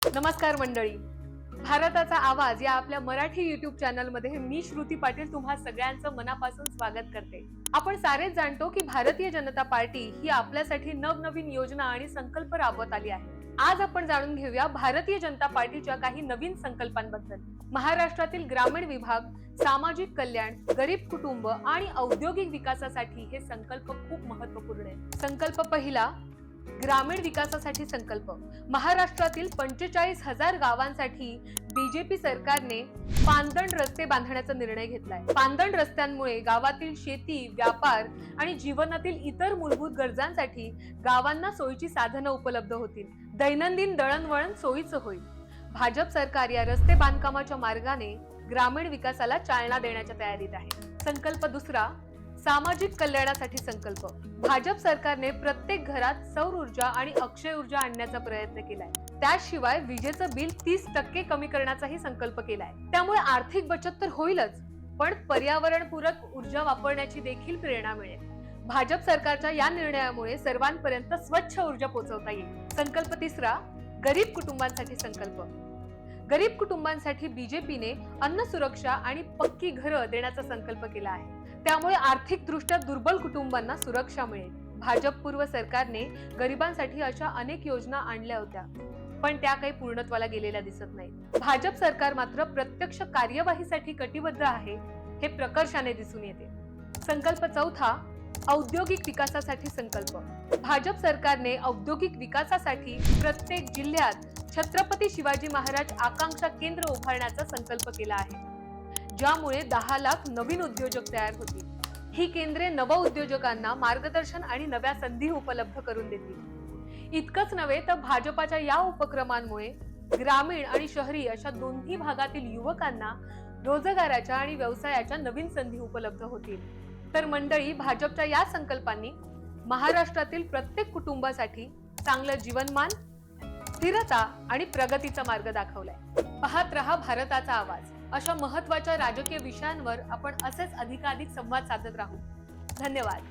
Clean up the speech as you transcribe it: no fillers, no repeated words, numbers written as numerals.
नमस्कार मंडळी, भारताचा आवाज या आपल्या मराठी युट्यूब चॅनल मध्ये मी श्रुती पाटील तुम्हा सगळ्यांचं मनापासून स्वागत करते। आपण सारेच जाणतो की भारतीय जनता पार्टी ही आपल्यासाठी नवनवीन योजना आणि संकल्प राबवत आली आहे। आज आपण जाणून घेऊया भारतीय जनता पार्टीच्या काही नवीन संकल्पांबद्दल। महाराष्ट्रातील ग्रामीण विभाग, सामाजिक कल्याण, गरीब कुटुंब आणि औद्योगिक विकासासाठी हे संकल्प खूप महत्त्वपूर्ण आहे। संकल्प पहिला, ग्रामीण विकासासाठी संकल्प। महाराष्ट्रातील 45,000 गावांसाठी बीजेपी सरकारने पांदण रस्ते बांधण्याचा निर्णय घेतलाय। पांदण रस्त्यांमुळे गावातील शेती, व्यापार आणि जीवनातील इतर मूलभूत गरजांसाठी गावांना सोयीची साधनं उपलब्ध होतील। दैनंदिन दळणवळण सोयीचं होईल। भाजप सरकार या रस्ते बांधकामाच्या मार्गाने ग्रामीण विकासाला चालना देण्याच्या तयारीत आहे। संकल्प दुसरा, सामाजिक कल्याणासाठी संकल्प। भाजप सरकारने प्रत्येक घरात सौर ऊर्जा आणि अक्षय ऊर्जा आणण्याचा प्रयत्न केलाय। त्याशिवाय विजेचं बिल 30% कमी करण्याचाही संकल्प केलाय। त्यामुळे आर्थिक बचत तर होईलच, पण पर्यावरणपूरक ऊर्जा वापरण्याची देखील प्रेरणा मिळेल। भाजप सरकारच्या या निर्णयामुळे सर्वांपर्यंत स्वच्छ ऊर्जा पोहोचवता येईल। संकल्प तिसरा, गरीब कुटुंबांसाठी संकल्प। गरीब कुटुंबांसाठी बीजेपीने अन्न सुरक्षा आणि पक्की घरं देण्याचा संकल्प केला आहे। त्यामुळे आर्थिक दृष्ट्या दुर्बल कुटुंबांना सुरक्षा मिळेल। भाजप पूर्व सरकारने गरिबांसाठी अशा अनेक योजना आणल्या होत्या, पण त्या काही पूर्णत्वाला गेलेल्या दिसत नाहीत। भाजप सरकार मात्र प्रत्यक्ष कार्यवाहीसाठी कटिबद्ध आहे, हे प्रकर्षाने दिसून येते। संकल्प चौथा, औद्योगिक विकासासाठी संकल्प। भाजप सरकारने औद्योगिक विकासासाठी प्रत्येक जिल्ह्यात छत्रपती शिवाजी महाराज आकांक्षा केंद्र उभारण्याचा संकल्प केला आहे, ज्यामुळे 10 लाख नवीन उद्योजक तयार होतील। ही केंद्रे नवउद्योजकांना मार्गदर्शन आणि नव्या संधी उपलब्ध करून देतील। इतकंच नव्हे तर भाजपाच्या या उपक्रमांमुळे ग्रामीण आणि शहरी अशा दोन्ही भागातील युवकांना रोजगाराच्या आणि व्यवसायाच्या नवीन संधी उपलब्ध होतील। तर मंडळी, भाजपच्या या संकल्पांनी महाराष्ट्रातील प्रत्येक कुटुंबासाठी चांगलं जीवनमान, स्थिरता आणि प्रगतीचा मार्ग दाखवलाय। पाहत रहा भारताचा आवाज। अशा महत्त्वाच्या राजकीय विषयांवर आपण असेच अधिकाधिक संवाद साधत राहू। धन्यवाद।